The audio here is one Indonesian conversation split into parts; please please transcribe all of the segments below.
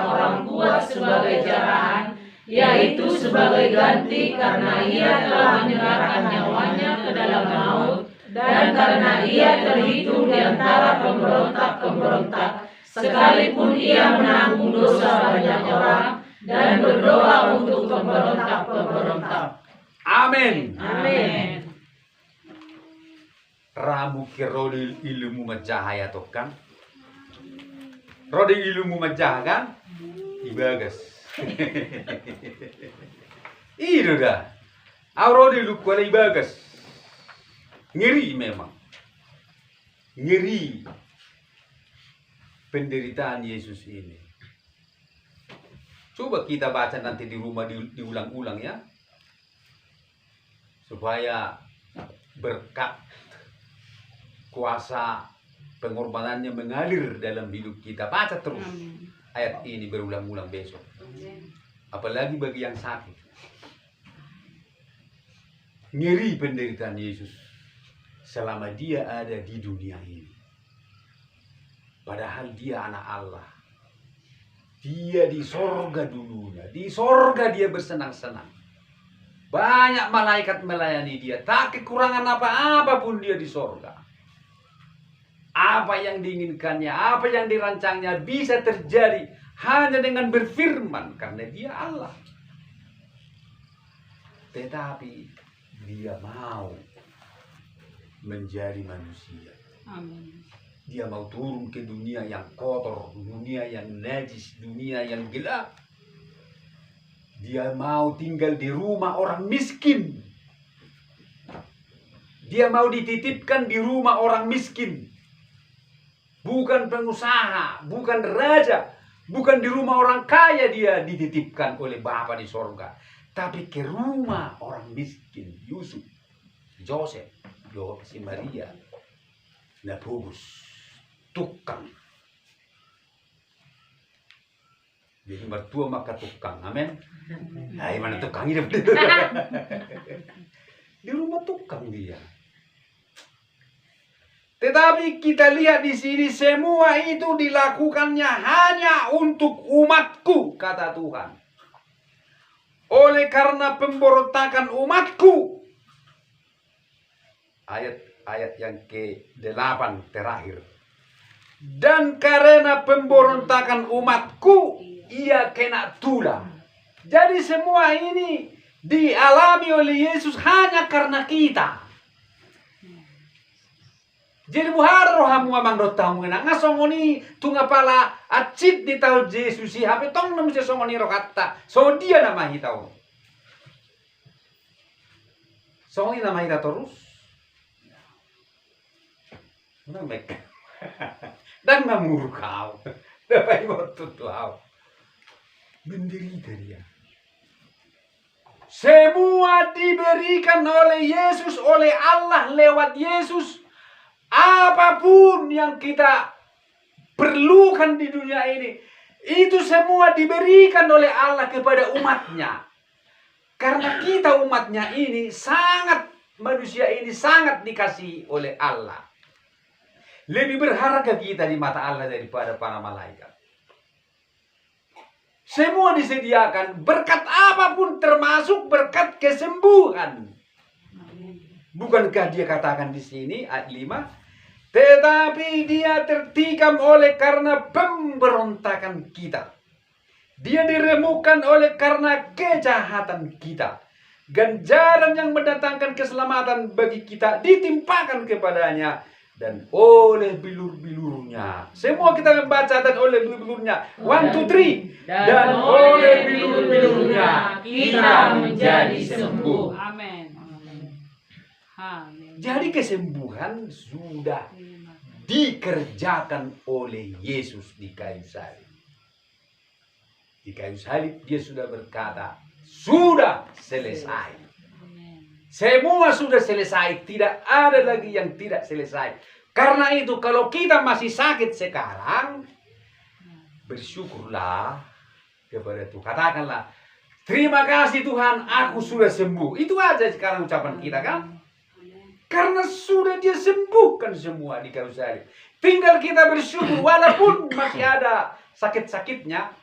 orang tua sebagai jarahan, yaitu sebagai ganti karena ia telah menyerahkan nyawanya ke dalam maut, dan karena ia terhitung di antara pemberontak-pemberontak, sekalipun ia menanggung dosa banyak orang dan berdoa untuk pemberontak-pemberontak. Amin. Amin. Rabu ke rodi ilmu macahaya tokan. Rodi ilmu macahakan ibagas. Itu dah. Rodi lu kuala ibagas. Ngeri memang. Ngeri penderitaan Yesus ini. Coba kita baca nanti di rumah diulang-ulang ya. Supaya berkat kuasa pengorbanannya mengalir dalam hidup kita. Baca terus ayat ini berulang-ulang besok. Apalagi bagi yang sakit. Ngeri penderitaan Yesus selama dia ada di dunia ini. Padahal dia anak Allah. Dia di sorga dulunya. Di sorga dia bersenang-senang. Banyak malaikat melayani dia. Tak kekurangan apa-apa pun dia di sorga. Apa yang diinginkannya, apa yang dirancangnya bisa terjadi hanya dengan berfirman. Karena dia Allah. Tetapi dia mau menjadi manusia. Amin. Dia mau turun ke dunia yang kotor, dunia yang najis, dunia yang gelap. Dia mau tinggal di rumah orang miskin. Dia mau dititipkan di rumah orang miskin. Bukan pengusaha, bukan raja, bukan di rumah orang kaya dia dititipkan oleh Bapa di sorga. Tapi ke rumah orang miskin, Yusuf, Joseph, si Maria, Nakobus, tukang. Jadi mertua maka tukang, amin. Nah, mana tukang hidup? Di rumah tukang dia. Tetapi kita lihat di sini semua itu dilakukannya hanya untuk umatku, kata Tuhan. Oleh karena pemberontakan umatku. Ayat yang ke-8 terakhir. Dan karena pemberontakan umatku, ia kena tulah. Jadi semua ini dialami oleh Yesus hanya karena kita. Jadi buhar rohamu amang rotamu ngena ngasongoni tunga pala acit di tahu Yesus si hape tong namu songoni rokata. So dia nama hitau. Songoni nama hita terus. Namek. Dan namur kau. Dapat waktu kau. Menderita dia. Semua diberikan oleh Yesus, oleh Allah lewat Yesus. Apapun yang kita perlukan di dunia ini, itu semua diberikan oleh Allah kepada umatnya. Karena kita umatnya ini sangat, manusia ini sangat dikasihi oleh Allah. Lebih berharga kita di mata Allah daripada para malaikat. Semua disediakan berkat apapun termasuk berkat kesembuhan. Bukankah dia katakan di sini ayat 5? Tetapi dia tertikam oleh karena pemberontakan kita. Dia diremukkan oleh karena kejahatan kita. Ganjaran yang mendatangkan keselamatan bagi kita ditimpakan kepadanya. Dan oleh bilur-bilurnya. Semua kita membaca dan oleh bilur-bilurnya. 1, 2, 3. Dan oleh bilur-bilurnya kita menjadi sembuh. Amin. Jadi kesembuhan sudah dikerjakan oleh Yesus di kayu salib. Di kayu salib dia sudah berkata, sudah selesai. Semua sudah selesai, tidak ada lagi yang tidak selesai. Karena itu kalau kita masih sakit sekarang, bersyukurlah kepada Tuhan. Katakanlah, terima kasih Tuhan, aku sudah sembuh. Itu aja sekarang ucapan kita kan? Karena sudah dia sembuhkan semua di kayu salib. Tinggal kita bersyukur walaupun masih ada sakit-sakitnya.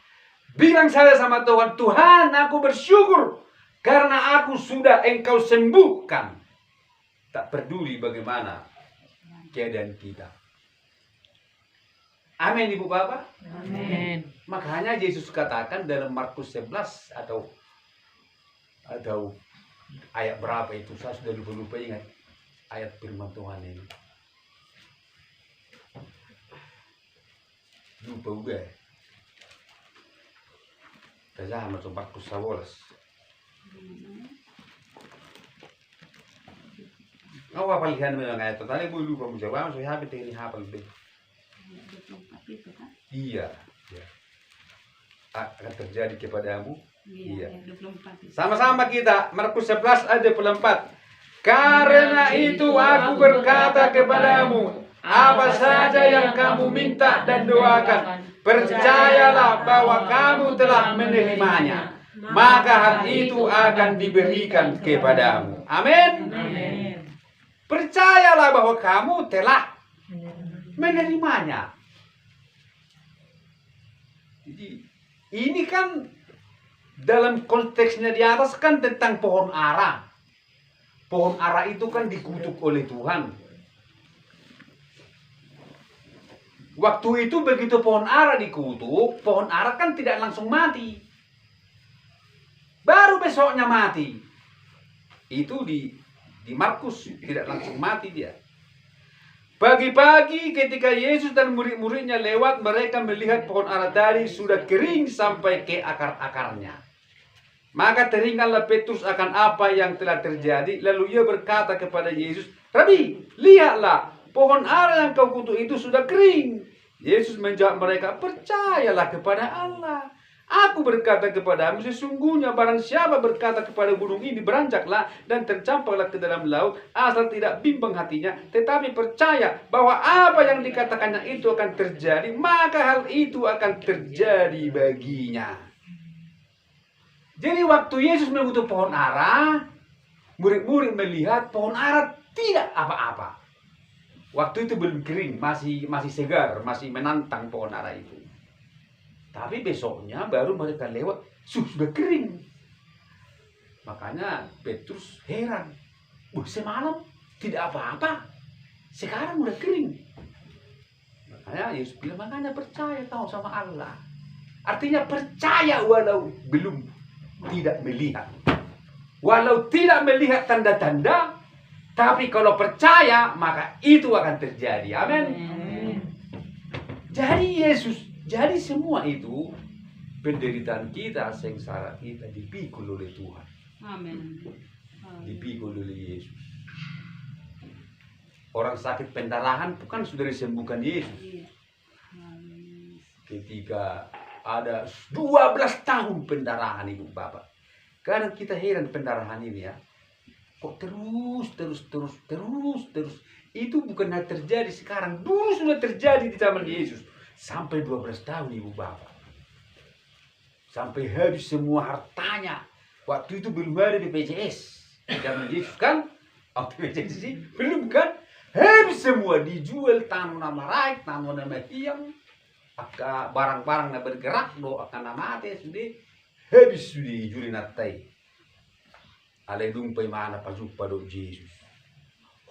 Bilang saja sama Tuhan, Tuhan aku bersyukur karena aku sudah Engkau sembuhkan. Tak peduli bagaimana keadaan kita. Amin Ibu Bapak. Amin. Makanya Yesus katakan dalam Markus 11 atau ayat berapa itu, saya sudah lupa ingat ayat firman Tuhan ini. Lupa juga. Saya sama Markus 11. Aku hafal kan memang ayat itu. Tadi gue lupa menjawab, saya hafal lebih. Iya, ya. Akan terjadi kepadamu. Iya. Sama-sama kita, Markus 11 ayat 24. Karena itu aku berkata kepadamu, apa saja yang kamu minta dan doakan, percayalah bahwa kamu telah menerimanya, maka hal itu akan diberikan kepadamu. Amin. Percayalah bahwa kamu telah menerimanya. Jadi ini kan dalam konteksnya di atas kan tentang pohon ara. Pohon ara itu kan dikutuk oleh Tuhan. Waktu itu begitu pohon ara dikutuk, pohon ara kan tidak langsung mati. Baru besoknya mati. Itu di Markus tidak langsung mati dia. Pagi-pagi ketika Yesus dan murid-muridnya lewat, mereka melihat pohon ara tadi sudah kering sampai ke akar-akarnya. Maka teringatlah Petrus akan apa yang telah terjadi. Lalu ia berkata kepada Yesus, Rabi, lihatlah, pohon ara yang kau kutuk itu sudah kering. Yesus menjawab mereka, percayalah kepada Allah. Aku berkata kepadamu, sesungguhnya barang siapa berkata kepada gunung ini, beranjaklah dan tercampaklah ke dalam laut, asal tidak bimbang hatinya, tetapi percaya bahwa apa yang dikatakannya itu akan terjadi, maka hal itu akan terjadi baginya. Jadi waktu Yesus mengutuk pohon ara, murid-murid melihat pohon ara tidak apa-apa. Waktu itu belum kering, masih segar, masih menantang pohon ara itu. Tapi besoknya baru mereka lewat, sudah kering. Makanya Petrus heran. Semalam tidak apa-apa, sekarang udah kering. Makanya Yesus bilang, makanya percaya tahu sama Allah. Artinya percaya walau belum tidak melihat. Walau tidak melihat tanda-tanda, tapi kalau percaya maka itu akan terjadi. Amin. Jadi semua itu penderitaan kita, sengsara kita dipikul oleh Tuhan. Amin. Dipikul oleh Yesus. Orang sakit pendarahan bukan sudah disembuhkan Yesus. Ketika ada 12 tahun pendarahan Ibu Bapak. Kadang kita heran pendarahan ini ya. Kok terus. Itu bukan hanya terjadi sekarang. Dulu sudah terjadi di zaman Yesus. Sampai 12 tahun Ibu Bapak. Sampai habis semua hartanya. Waktu itu belum ada BPJS. Zaman Yesus kan. Waktu BPJS sih belum kan. Habis semua dijual, tanah nama raik, tanah nama tiang. Barang-barang yang bergerak akan nama ate sudah. Habis sudah juli natai. Ale dumpai mana pajupa do Yesus.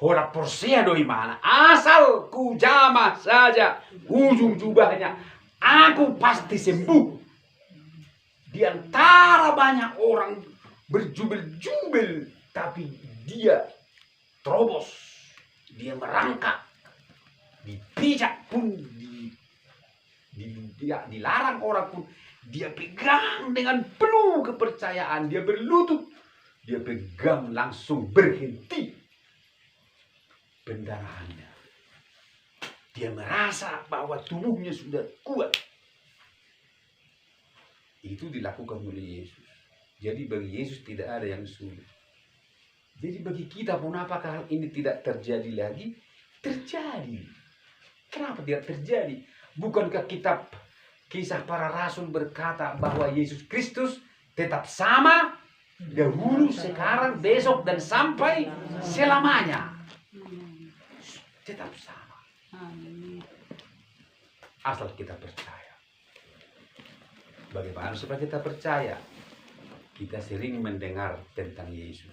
Hora porsia doi mana. Asal ku jamah saja ujung jubahnya, aku pasti sembuh. Di antara banyak orang berjubel-jubel, tapi dia terobos, dia merangkak, dipijak pun, dilarang orang pun, dia pegang dengan penuh kepercayaan, dia berlutut, dia pegang langsung berhenti pendarahannya. Dia merasa bahwa tubuhnya sudah kuat. Itu dilakukan oleh Yesus. Jadi bagi Yesus tidak ada yang sulit. Jadi bagi kita pun apakah hal ini tidak terjadi lagi? Terjadi. Kenapa tidak terjadi? Bukankah kitab Kisah Para Rasul berkata bahwa Yesus Kristus tetap sama dahulu, sekarang, besok, dan sampai selamanya. Tetap sama. Asal kita percaya. Bagaimana supaya kita percaya? Kita sering mendengar tentang Yesus.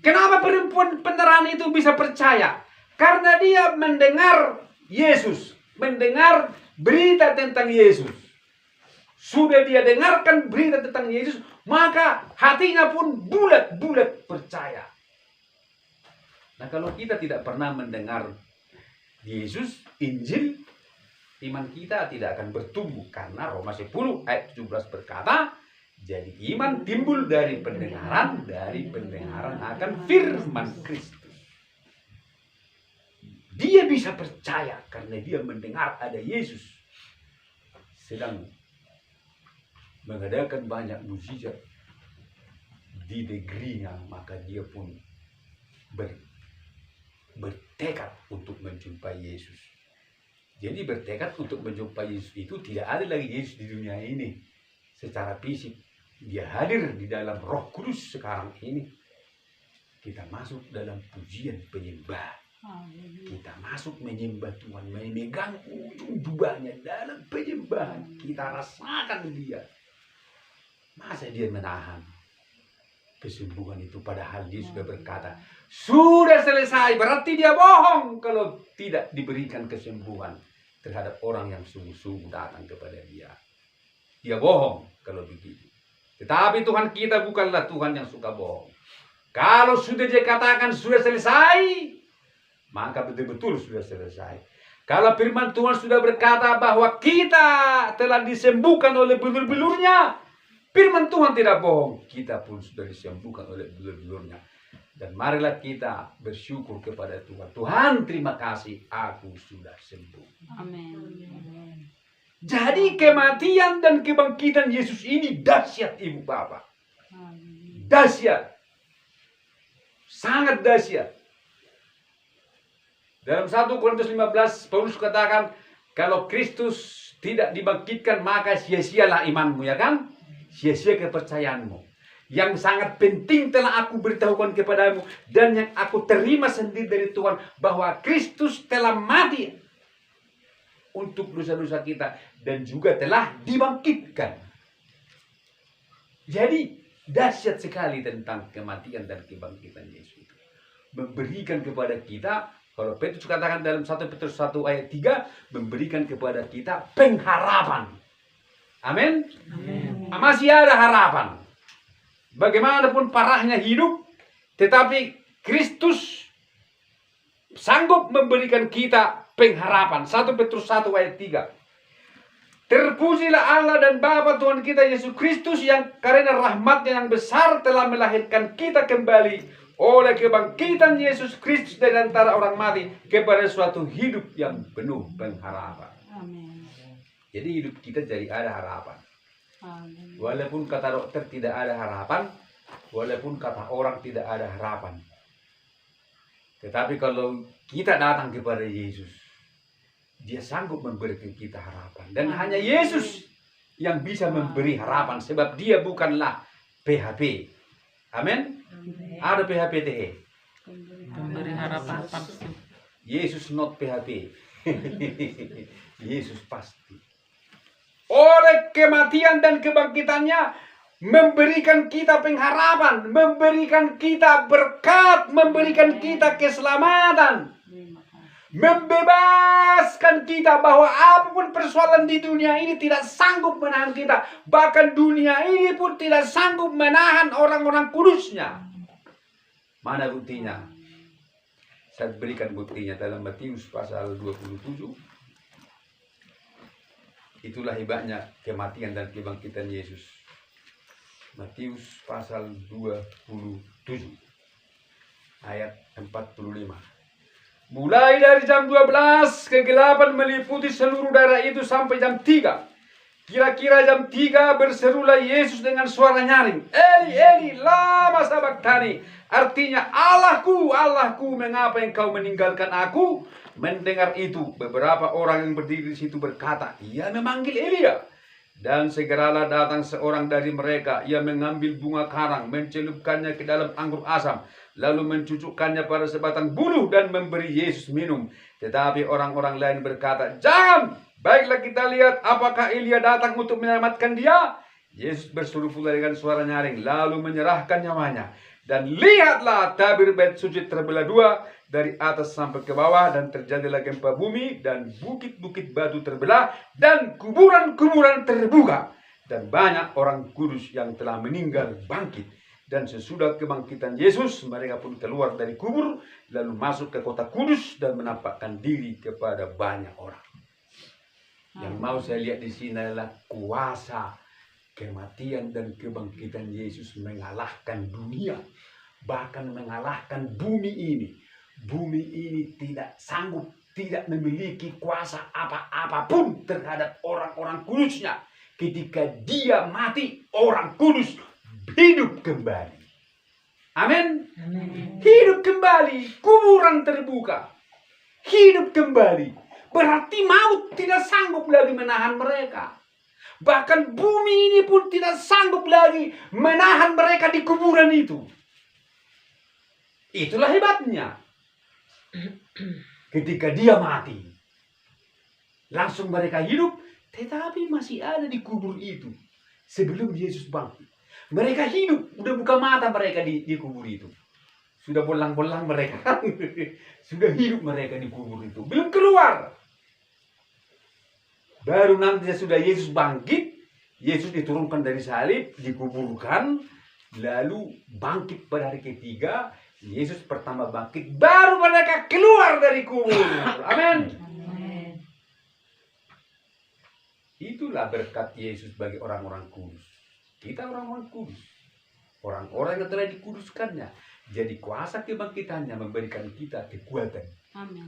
Kenapa perempuan penerahan itu bisa percaya? Karena dia mendengar Yesus, mendengar berita tentang Yesus. Sudah dia dengarkan berita tentang Yesus, maka hatinya pun bulat-bulat percaya. Nah, kalau kita tidak pernah mendengar Yesus, Injil, iman kita tidak akan bertumbuh. Karena Roma 10 ayat 17 berkata, jadi iman timbul dari pendengaran akan firman Kristus. Dia bisa percaya karena dia mendengar ada Yesus sedang mengadakan banyak mukjizat di negerinya, maka dia pun bertekad untuk menjumpai Yesus. Jadi bertekad untuk menjumpai Yesus itu tidak ada lagi Yesus di dunia ini secara fisik. Dia hadir di dalam Roh Kudus sekarang ini. Kita masuk dalam pujian penyembahan. Kita masuk menyembah Tuhan, memegang ujung jubahnya dalam penyembahan. Kita rasakan dia. Masa dia menahan kesembuhan itu padahal dia sudah berkata, sudah selesai. Berarti dia bohong kalau tidak diberikan kesembuhan terhadap orang yang sungguh-sungguh datang kepada dia. Dia bohong kalau begitu. Tetapi Tuhan kita bukanlah Tuhan yang suka bohong. Kalau sudah dia katakan sudah selesai, maka betul-betul sudah selesai. Kalau firman Tuhan sudah berkata bahwa kita telah disembuhkan oleh bilur-bilurnya, firman Tuhan tidak bohong. Kita pun sudah disembuhkan oleh bilur-bilurnya. Dan marilah kita bersyukur kepada Tuhan. Tuhan, terima kasih, aku sudah sembuh. Amin. Jadi kematian dan kebangkitan Yesus ini dahsyat, Ibu Bapak. Dahsyat. Sangat dahsyat. Dalam 1 Korintus 15, Paulus katakan, kalau Kristus tidak dibangkitkan, maka sia-sialah imanmu, ya kan? Sia-sia kepercayaanmu. Yang sangat penting telah aku beritahukan kepadamu, dan yang aku terima sendiri dari Tuhan, bahwa Kristus telah mati untuk dosa-dosa kita, dan juga telah dibangkitkan. Jadi, dahsyat sekali tentang kematian dan kebangkitan Yesus itu. Memberikan kepada kita, kalau Petrus katakan dalam 1 Petrus 1 ayat 3, memberikan kepada kita pengharapan. Amin. Masih ada harapan. Bagaimanapun parahnya hidup, tetapi Kristus sanggup memberikan kita pengharapan. 1 Petrus 1 ayat 3. Terpujilah Allah dan Bapa Tuhan kita Yesus Kristus, yang karena rahmatnya yang besar telah melahirkan kita kembali oleh kebangkitan Yesus Kristus dari antara orang mati kepada suatu hidup yang penuh pengharapan. Amin. Jadi hidup kita jadi ada harapan. Amin. Walaupun kata dokter tidak ada harapan, walaupun kata orang tidak ada harapan. Tetapi kalau kita datang kepada Yesus, dia sanggup memberikan kita harapan. Dan hanya Yesus yang bisa memberi harapan, sebab dia bukanlah PHP. Amin. Ada PHP TE. Memberi harapan palsu. Yesus not PHP. Yesus pasti. Oleh kematian dan kebangkitannya, memberikan kita pengharapan, memberikan kita berkat, memberikan kita keselamatan, membebaskan kita bahwa apapun persoalan di dunia ini tidak sanggup menahan kita. Bahkan dunia ini pun tidak sanggup menahan orang-orang kudusnya. Mana buktinya? Saya berikan buktinya dalam Matius pasal 27. Itulah hebatnya kematian dan kebangkitan Yesus. Matius pasal 27 ayat 45. Mulai dari jam 12, kegelapan meliputi seluruh daerah itu sampai jam 3. Kira-kira jam 3 berserulah Yesus dengan suara nyaring, Eli, Eli, lama sabachthani. Artinya, Allahku, Allahku, mengapa engkau meninggalkan aku? Mendengar itu, beberapa orang yang berdiri di situ berkata, ia memanggil Elia. Dan segeralah datang seorang dari mereka. Ia mengambil bunga karang, mencelupkannya ke dalam anggur asam, lalu mencucukkannya pada sebatang buluh dan memberi Yesus minum. Tetapi orang-orang lain berkata, jangan, Baiklah kita lihat apakah Elia datang untuk menyelamatkan dia. Yesus berseru pula dengan suara nyaring, lalu menyerahkan nyawanya. Dan lihatlah tabir bait suci terbelah dua dari atas sampai ke bawah, dan terjadilah gempa bumi, dan bukit-bukit batu terbelah, dan kuburan-kuburan terbuka. Dan banyak orang kudus yang telah meninggal bangkit. Dan sesudah kebangkitan Yesus, mereka pun keluar dari kubur, lalu masuk ke kota kudus dan menampakkan diri kepada banyak orang. Yang mau saya lihat di sini adalah kuasa kematian dan kebangkitan Yesus mengalahkan dunia, bahkan mengalahkan bumi ini. Bumi ini tidak sanggup, tidak memiliki kuasa apapun terhadap orang-orang kudusnya. Ketika dia mati, orang kudus hidup kembali. Amin. Hidup kembali, kuburan terbuka, hidup kembali. Berarti maut tidak sanggup lagi menahan mereka. Bahkan bumi ini pun tidak sanggup lagi menahan mereka di kuburan itu. Itulah hebatnya. Ketika dia mati, langsung mereka hidup, tetapi masih ada di kubur itu. Sebelum Yesus bangkit, mereka hidup, udah buka mata mereka di kubur itu. Sudah bolang-bolang mereka. Sudah hidup mereka di kubur itu. Belum keluar. Baru nanti sudah Yesus bangkit, Yesus diturunkan dari salib, dikuburkan, lalu bangkit pada hari ketiga. Yesus pertama bangkit, baru mereka keluar dari kubur. Amin. Itulah berkat Yesus bagi orang-orang kudus. Kita orang-orang kudus, orang-orang yang telah dikuduskannya. Jadi kuasa kebangkitannya memberikan kita kekuatan,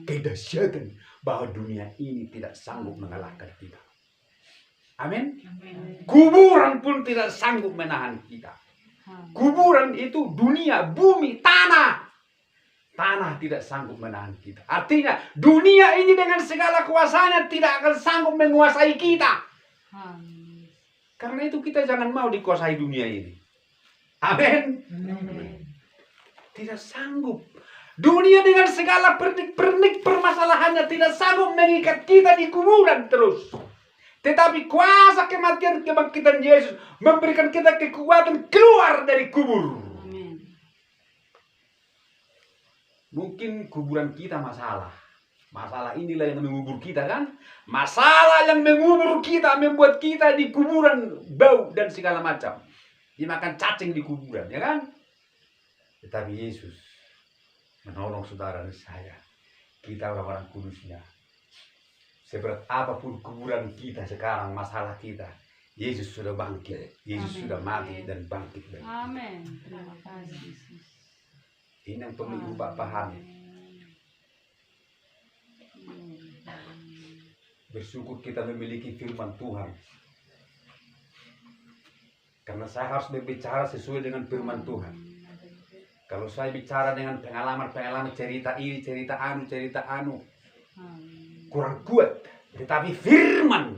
kedahsyatan, bahwa dunia ini tidak sanggup mengalahkan kita. Amin. Kuburan pun tidak sanggup menahan kita. Kuburan itu dunia, bumi, tanah. Tanah tidak sanggup menahan kita. Artinya dunia ini dengan segala kuasanya tidak akan sanggup menguasai kita. Karena itu kita jangan mau dikuasai dunia ini. Amin. Tidak sanggup. Dunia dengan segala pernik-pernik permasalahannya tidak sanggup mengikat kita di kuburan terus. Tetapi kuasa kematian kebangkitan Yesus memberikan kita kekuatan keluar dari kubur. Amin. Mungkin kuburan kita masalah. Masalah inilah yang mengubur kita kan. Masalah yang mengubur kita, membuat kita di kuburan bau dan segala macam. Dimakan cacing di kuburan, ya kan? Tetapi Yesus menolong saudara dan saya. Kita orang-orang kudusnya. Seberat apapun kuburan kita sekarang, masalah kita, Yesus sudah bangkit. Yesus sudah mati dan bangkit. Amin. Terima kasih Yesus. Ini yang perlu ibu bapak pahami. Bersyukur kita memiliki firman Tuhan. Karena saya harus berbicara sesuai dengan firman Tuhan. Kalau saya bicara dengan pengalaman-pengalaman, cerita ini, cerita anu, kurang kuat. Tetapi firman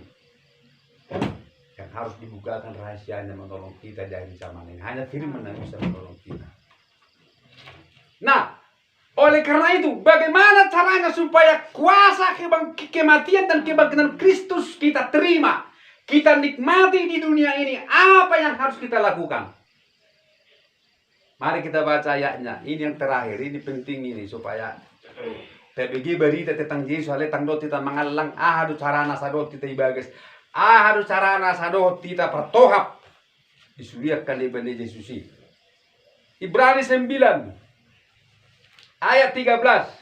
yang harus dibukakan rahasianya menolong kita dari zaman ini. Hanya firman yang bisa menolong kita. Nah, oleh karena itu, bagaimana caranya supaya kuasa kematian dan kebangkitan Kristus kita terima, kita nikmati di dunia ini? Apa yang harus kita lakukan? Mari kita baca ayatnya. Ini yang terakhir, ini penting ini supaya PBG berita tentang Yesus ale tangdo tita mangalang ahadu carana sadot tita ibagas. Ahadu carana sadot tita pertohap. Disuliakan ibane Yesus. Ibrani 9 ayat 13.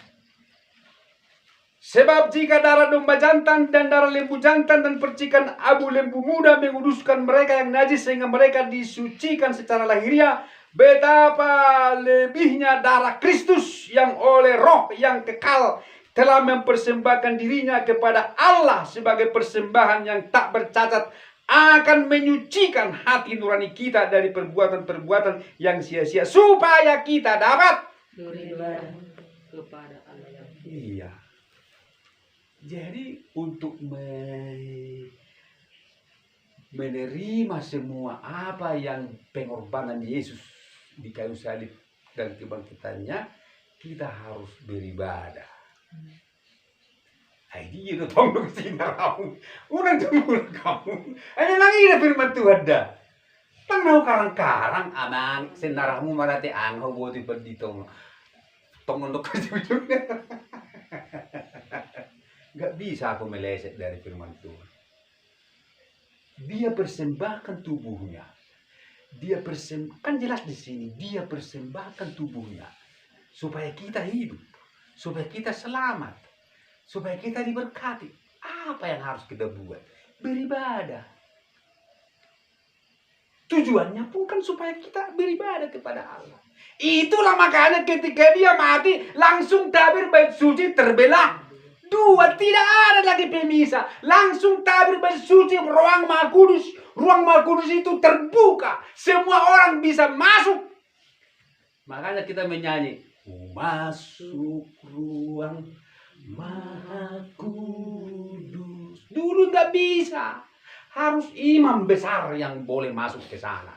Sebab jika darah domba jantan dan darah lembu jantan dan percikan abu lembu muda menguduskan mereka yang najis sehingga mereka disucikan secara lahiriah, betapa lebihnya darah Kristus yang oleh roh yang kekal telah mempersembahkan dirinya kepada Allah sebagai persembahan yang tak bercacat, akan menyucikan hati nurani kita dari perbuatan-perbuatan yang sia-sia supaya kita dapat beribadah kepada Allah yang iya. Jadi untuk menerima semua apa yang pengorbanan Yesus di kayu salib dan kebangkitannya, kita harus beribadah. Ay dia itu tong sinar kamu. Unang tumul kamu. Ay nangi na firman Tuhan dah. Tang karang-karang amang sinarahmu marati angho buti pa dito. Tong untuk ujungnya. Gak bisa aku meleset dari firman Tuhan. Dia persembahkan tubuhnya. Kan jelas di sini dia persembahkan tubuhnya supaya kita hidup, supaya kita selamat, supaya kita diberkati. Apa yang harus kita buat? Beribadah. Tujuannya pun kan supaya kita beribadah kepada Allah. Itulah makanya ketika dia mati langsung tabir bait suci terbelah dua, tidak ada lagi pemisah. Langsung tabir bait suci ruang Maha Kudus. Ruang Maha Kudus itu terbuka. Semua orang bisa masuk. Makanya kita menyanyi, masuk ruang Maha Kudus. Dulu nggak bisa. Harus imam besar yang boleh masuk ke sana.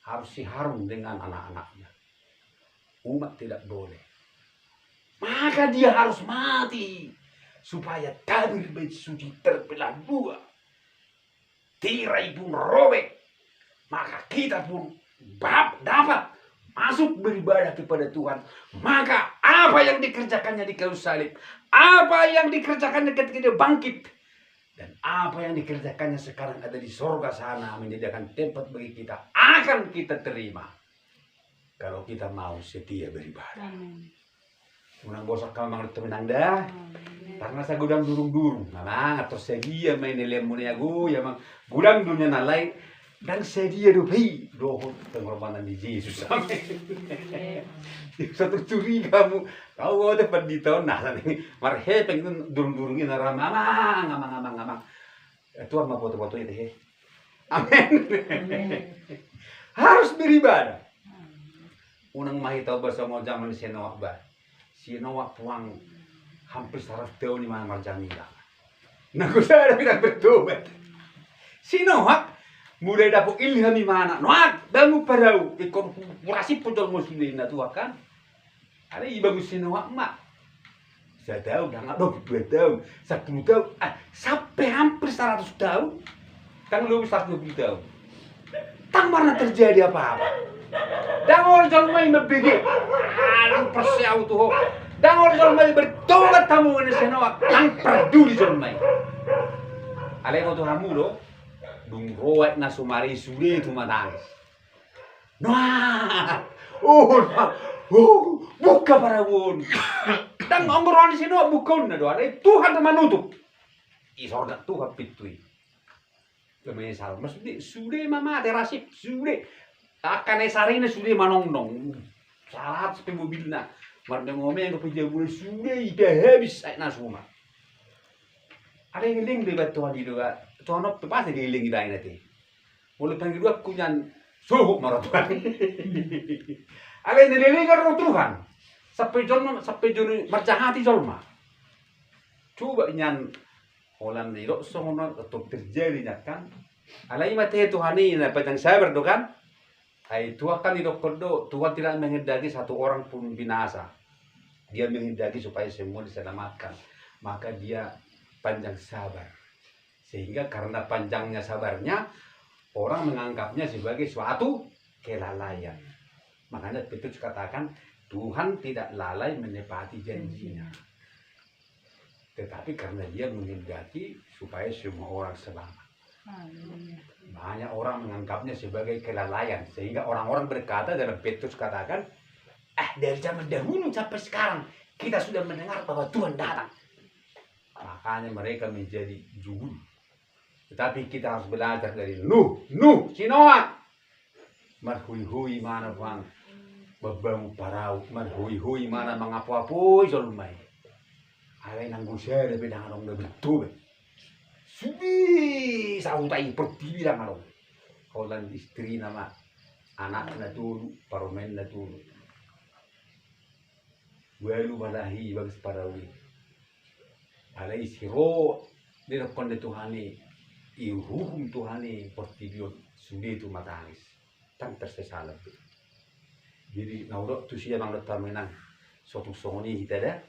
Harus si Harun dengan anak-anaknya. Umat tidak boleh. Maka dia harus mati supaya tabir bait suci terbelah dua. Tirai pun robek. Maka kita pun dapat masuk beribadah kepada Tuhan. Maka apa yang dikerjakannya di kayu salib, apa yang dikerjakannya ketika dia bangkit, dan apa yang dikerjakannya sekarang ada di sorga sana menyediakan tempat bagi kita, akan kita terima kalau kita mau setia beribadah. Unang bosak ka mga tuminang dah. Karena saya gudang durung-durung. Nah, atau sedia main lemu ni aku, ya mang gudang dunia nalai dan sedia dupi dohon pengorbanan di Yesus. Satu curi kamu, kau ada pada tahun nah ini marhepeng itu durung-durungin arah mamang. Tuhan mau foto-foto itu he. Amin. Harus beribadah. Unang mahitaw ba sa mga zaman si Noah ba? Si Noah puang hampir 100 tahun di mana marjamila. Nakusada bilang bertobat. Si Noah mulai dapat ilham di mana? Noah, bangun parau. Ikon kurasi pujol muslimin na tuwa kan? Ada ibagu si Noah mak. 1 tahun, dah nggak 2 tahun, 10 tahun, sampai hampir 100 tahun. Kan lebih 120 tahun. Tak pernah terjadi apa-apa. Dangor jolmai mabigi. Alang persiaw tuh. Dangor jolmai bertobat tamu ini senoak. Ang peduli jolmai. Alay ko tuh hamu lo. Dung roet na sumari sude itu matangis. Nah. Buka parawon. Dan ngomong di sini bukan na doa. Tuhan teman nutup. Isorda Tuhan pitui. Kemenyesal. Maksudnya sude mama terasip sude. Akan esarina sudah manong-nong. Salat sampai mobilnya. Marda ngomong ke pejabat sudah ida habis na semua. Ada yang ling debat Tuhan di doa. Tuhan apa pasti diling ida nanti. Mulai panggil dua kunyan suhu marah Tuhan. Ada yang diling karena Tuhan. Sampai jono marjahati jolma. Coba nyan Holland itu semua atau terjadi kan. Alai mati Tuhan ini dapat yang sabar tu kan. Tuhan kan hidup kodo, Tuhan tidak menghendaki satu orang pun binasa. Dia menghendaki supaya semua diselamatkan. Maka dia panjang sabar. Sehingga karena panjangnya sabarnya, orang menganggapnya sebagai suatu kelalaian. Makanya Petrus katakan, Tuhan tidak lalai menepati janjinya. Tetapi karena dia menghendaki supaya semua orang selamat. Banyak orang menganggapnya sebagai kelalaian sehingga orang-orang berkata dalam Petrus katakan dari zaman dahulu sampai sekarang kita sudah mendengar bahwa Tuhan datang. Makanya mereka menjadi jujur. Tetapi kita harus belajar dari Nuh, si Noah. Marhui-hui mana bang bebangu parau, marhui-hui mana mengapu-apu jolmai. Alay nang gusya lebih dengan orang betul. Sudah sautai pertibilang alo. Kalau istri nama anak na dulu, paromen na dulu. Walu malahi bagus parawi. Alai siro dilakon de Tuhani, ihuhum Tuhani pertibion sudah itu matangis. Tang tersesalat. Jadi naudok tu siya mang letamenang suatu songoni kita dah.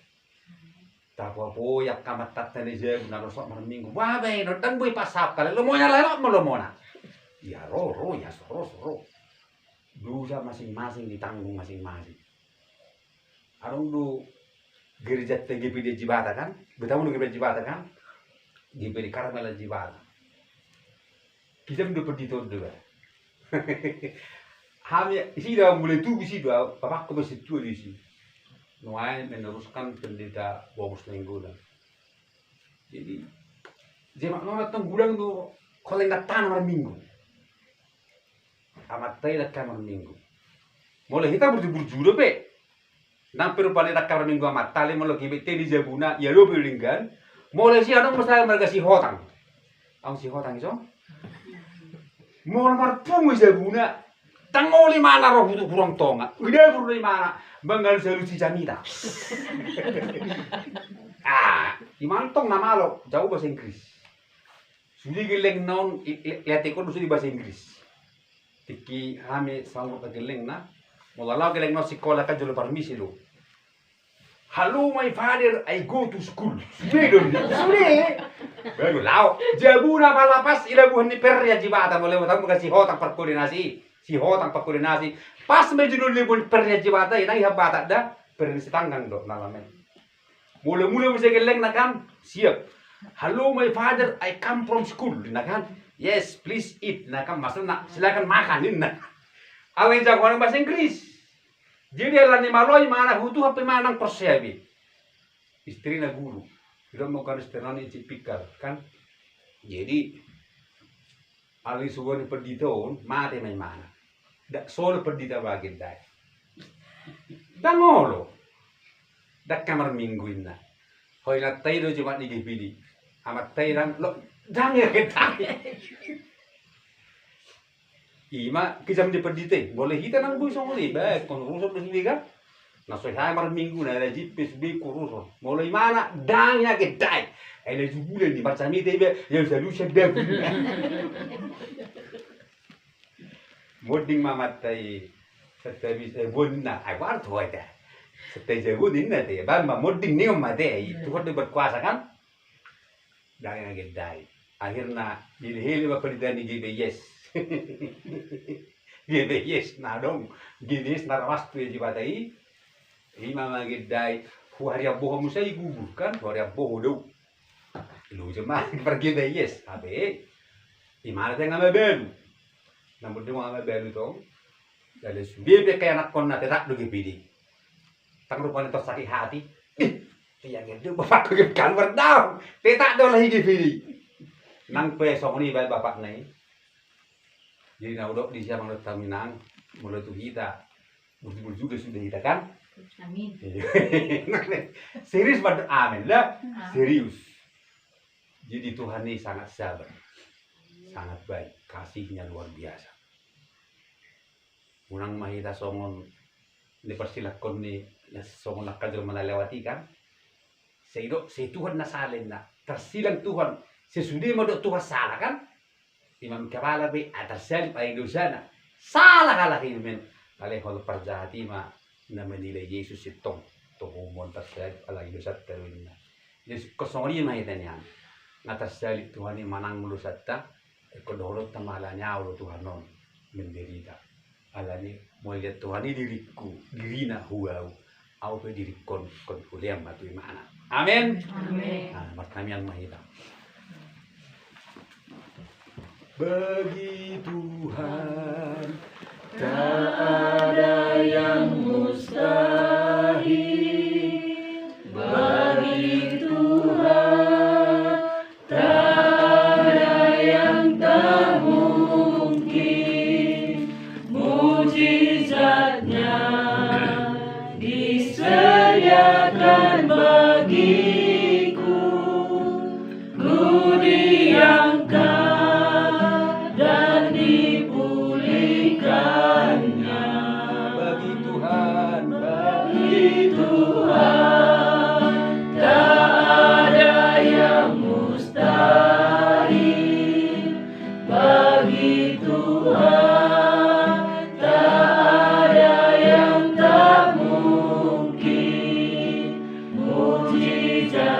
Tapo yak kamat tatene je na rosok minggu. Wah be no dan boy pasap kali lo mau nyala lo mau na. Ya ro ya soro. Dosa masing-masing ditanggung masing-masing. Arung du gereja TGPD Jibata kan? Betamu nu gereja Jibata kan? GPD Karmela Jibata. Kita udah pergi tuh dulu. Hamnya isi dah mulai tuh isi dah, bapak masih tua di sini. Nuai meneruskan pendeta bagus minggu dah. Jadi, jemak nona tenggulang tuh kalau nggak tanam minggu. Amat tay dah kamar minggu. Mulai kita berjuru be. Nampir pada dah kamar minggu amat tali mulai kita di Jabuna, ya lo pilingkan. Mulai si ada mesti mereka si hotang. Ang si hotang itu? Mau nomor pung Jabuna. Tangoli mana roh itu kurang tonga. Udah perlu di mana? Banggal solusi janita. Imantong nama lo jauh bahasa Inggris. Sudah geleng non lihat ikut sudah bahasa Inggris. Tiki kami sanggup geleng na. Mulalau geleng non sekolah kan jual permisi lo. Hello my father, I go to school. Sudah. Baru lau. Jabuna palapas ilabuhan ni perya Jibata boleh tahu kasih hotang perkoordinasi. Si hotang perkoordinasi. Pas mejunul libun perya Jibata ini habata dah perisi tanggang do nalamen. Mula-mula mesti geleng nakam siap. Hello my father, I come from school. Nakam yes please eat. Nakam maksud nak silakan makan ini nak. Awen jagoan bahasa Inggris. Jadi ala ni maloi mana hutu apa mana persiapi. Istri na guru. Kita mau kan istri ni tipikal kan. Jadi ali suwan perdito mate mai mana. Dak solo perdita bagin dai. Dangolo. Dak kamar minggu inna. Hoi na tayro cuma ni gipidi. Amat tayran lo jangan kita. Ima kisam di perdite. Boleh kita nang buy songoli baik kon rusun besli kan. Nasoi hai mar minggu na la jipes bi kuruson. Mulai mana dangnya gedai. Ele jubule ni macam ni tebe ya salu sedap. Moding mamatai setabi bonna ai war thoi ta. Setai jago din na te ba ma moding ni ma te itu kan berkuasa kan. Dangnya gedai. Akhirnya dilihili ba perdani gibe yes. Gibe yes na dong. Gibe yes na rawastu ya jibatai. Ima magedai huaria boho musai gugur kan huaria boho do. Lu cuma pergi deh yes, tapi imana teh ngambil belu, namun dia ngambil belu tu, jadi sudah kayak anak kona tidak dogi pidi, tang rupanya tersakit hati, tiang itu bapak dogi kan berdau, tidak dolah hiji pidi, nang pesong ni bapak nih, jadi nak udok di siapa menurut kami nang, mulai tu kita, betul juga sudah kita kan, Amin. serius pada amin lah, serius. Jadi Tuhan ini sangat sabar, sangat baik, kasihnya luar biasa. Unang mahita songon ni persilakon ni songon nakadul melalewati kan. Seido si Tuhan nasalin na tersilang Tuhan sesudah mau Tuhan salah kan. Imam kepala be tersalib ay dosa na salah kalah ilmen. Alay hol perjahati ma na menilai Yesus itong tuhumon tersalib alay dosa terwin na. Yesus kosongri mahita niyan. Atas salib Tuhan ini manang melusat ta, kedolot tamalanya Allah Tuhan non menderita. Alani mulai Tuhan ini diriku, dirina huau, au pe dirikon kon kuliam batu mana. Amin. Amin. Nah, kami yang mahita. Bagi Tuhan tak ada yang mustahil. Bagi Tuhan disediakan bagiku, ku diangkat dan dipulihkannya. Bagi Tuhan tak ada yang mustahil. Bagi Tuhan tak ada yang tak mungkin. Mujizat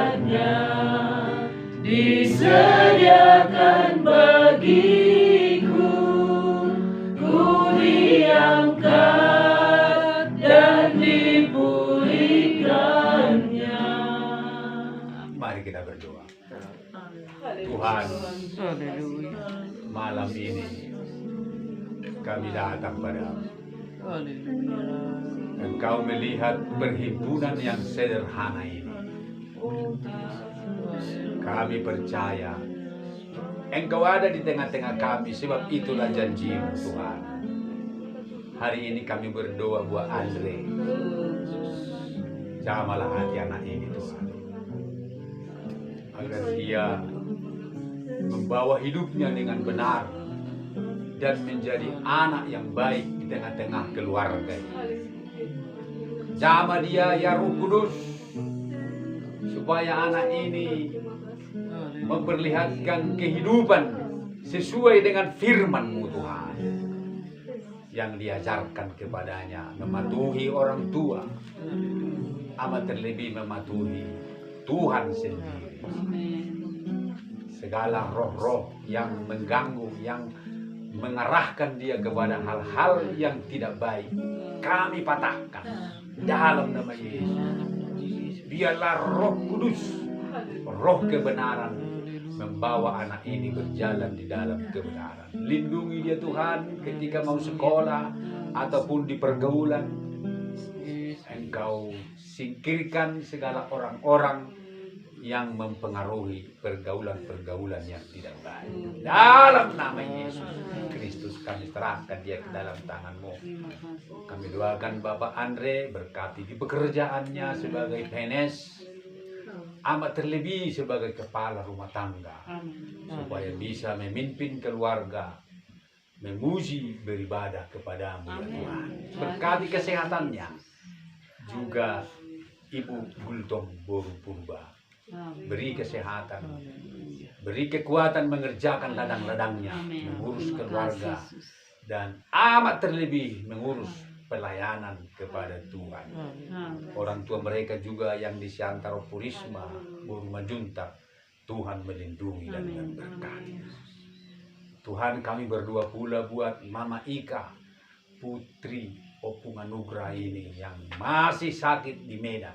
Tuhan, malam ini kami datang padamu. Engkau melihat perhimpunan yang sederhana ini. Kami percaya Engkau ada di tengah-tengah kami, sebab itulah janji-Mu Tuhan. Hari ini kami berdoa buat Andre. Jamalah hati anak ini Tuhan, agar dia membawa hidupnya dengan benar dan menjadi anak yang baik di tengah-tengah keluarga. Jamah dia ya Roh Kudus, supaya anak ini memperlihatkan kehidupan sesuai dengan firman-Mu Tuhan, yang diajarkan kepadanya, mematuhi orang tua, amat terlebih mematuhi Tuhan sendiri. Segala roh-roh yang mengganggu, yang mengarahkan dia kepada hal-hal yang tidak baik, kami patahkan dalam nama Yesus. Biarlah Roh Kudus, Roh kebenaran, membawa anak ini berjalan di dalam kebenaran. Lindungi dia Tuhan ketika mau sekolah ataupun di pergaulan. Engkau singkirkan segala orang-orang yang mempengaruhi pergaulan-pergaulan yang tidak baik. Dalam nama Yesus Kristus kami serahkan dia ke dalam tangan-Mu. Kami doakan Bapak Andre, berkati di pekerjaannya sebagai PNS, amat terlebih sebagai kepala rumah tangga, supaya bisa memimpin keluarga, memuji, beribadah kepadamu ya Tuhan. Berkati kesehatannya, juga Ibu Gultom Boru Purba, beri kesehatan, beri kekuatan mengerjakan ladang-ladangnya, mengurus keluarga, dan amat terlebih mengurus pelayanan kepada Tuhan. Orang tua mereka juga yang di Siantaro Purisma, Boru Majuntak, Tuhan melindungi dan memberkati. Tuhan, kami berdoa pula buat Mama Ika, putri Opung Anugrah ini yang masih sakit di Medan.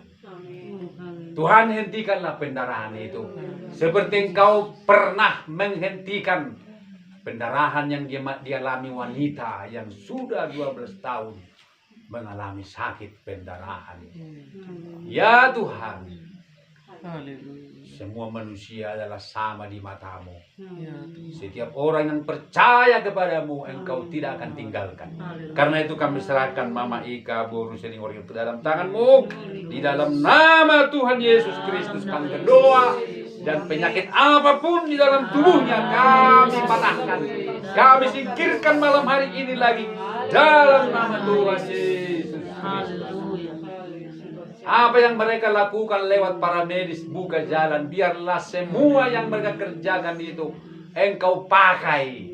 Tuhan, hentikanlah pendarahan itu, seperti Engkau pernah menghentikan pendarahan yang dialami wanita yang sudah 12 tahun mengalami sakit pendarahan. Ya Tuhan, semua manusia adalah sama di mata-Mu. Setiap orang yang percaya kepadamu, Engkau tidak akan tinggalkan. Karena itu kami serahkan Mama Ika Boru Senior itu dalam tangan-Mu. Di dalam nama Tuhan Yesus Kristus kami berdoa, dan penyakit apapun di dalam tubuhnya kami patahkan, kami singkirkan malam hari ini lagi dalam nama Tuhan Yesus Kristus. Apa yang mereka lakukan lewat para medis, buka jalan, biarlah semua yang mereka kerjakan itu Engkau pakai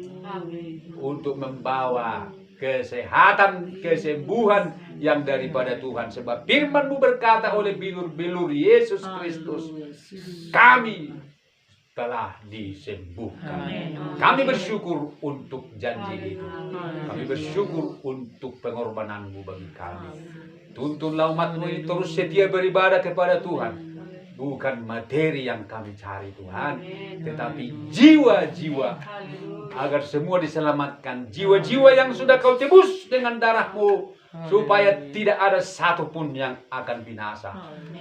untuk membawa kesehatan, kesembuhan yang daripada Tuhan. Sebab firman-Mu berkata oleh bilur-bilur Yesus Kristus, kami telah disembuhkan. Kami bersyukur untuk janji itu. Kami bersyukur untuk pengorbanan-Mu bagi kami. Tuntunlah umat-Mu ini terus setia beribadah kepada Tuhan. Bukan materi yang kami cari Tuhan, tetapi jiwa-jiwa, agar semua diselamatkan. Jiwa-jiwa yang sudah Kau tebus dengan darah-Mu, supaya tidak ada satupun yang akan binasa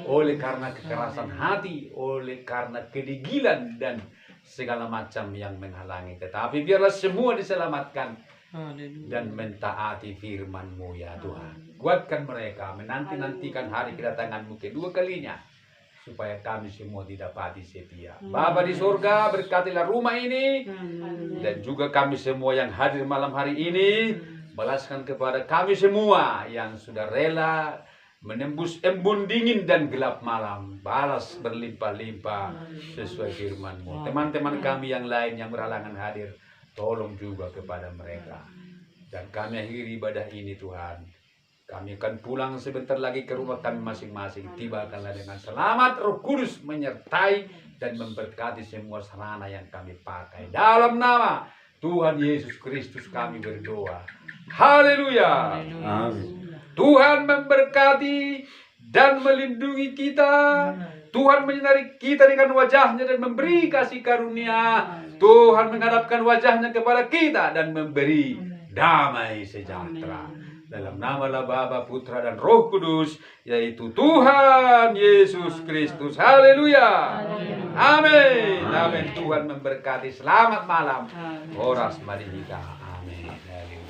oleh karena kekerasan hati, oleh karena kedegilan dan segala macam yang menghalangi. Tetapi biarlah semua diselamatkan dan mentaati firman-Mu ya Tuhan. Kuatkan mereka menanti-nantikan hari kedatangan-Mu kedua kalinya, supaya kami semua didapati setia. Bapa di surga, berkatilah rumah ini dan juga kami semua yang hadir malam hari ini. Balaskan kepada kami semua yang sudah rela menembus embun dingin dan gelap malam. Balas berlimpah-limpah sesuai firman-Mu. Teman-teman kami yang lain yang berhalangan hadir, tolong juga kepada mereka. Dan kami akhiri ibadah ini Tuhan. Kami akan pulang sebentar lagi ke rumah kami masing-masing. Tibakanlah dengan selamat, Roh Kudus menyertai dan memberkati semua sarana yang kami pakai. Dalam nama Tuhan Yesus Kristus kami berdoa. Haleluya. Amin. Tuhan memberkati dan melindungi kita. Tuhan menyinari kita dengan wajahnya dan memberi kasih karunia. Tuhan menghadapkan wajahnya kepada kita dan memberi damai sejahtera. Dalam nama Bapa, Putra, dan Roh Kudus, yaitu Tuhan Yesus Kristus. Haleluya. Amin. Amin. Tuhan memberkati. Selamat malam. Horas Marihika. Amin. Haleluya.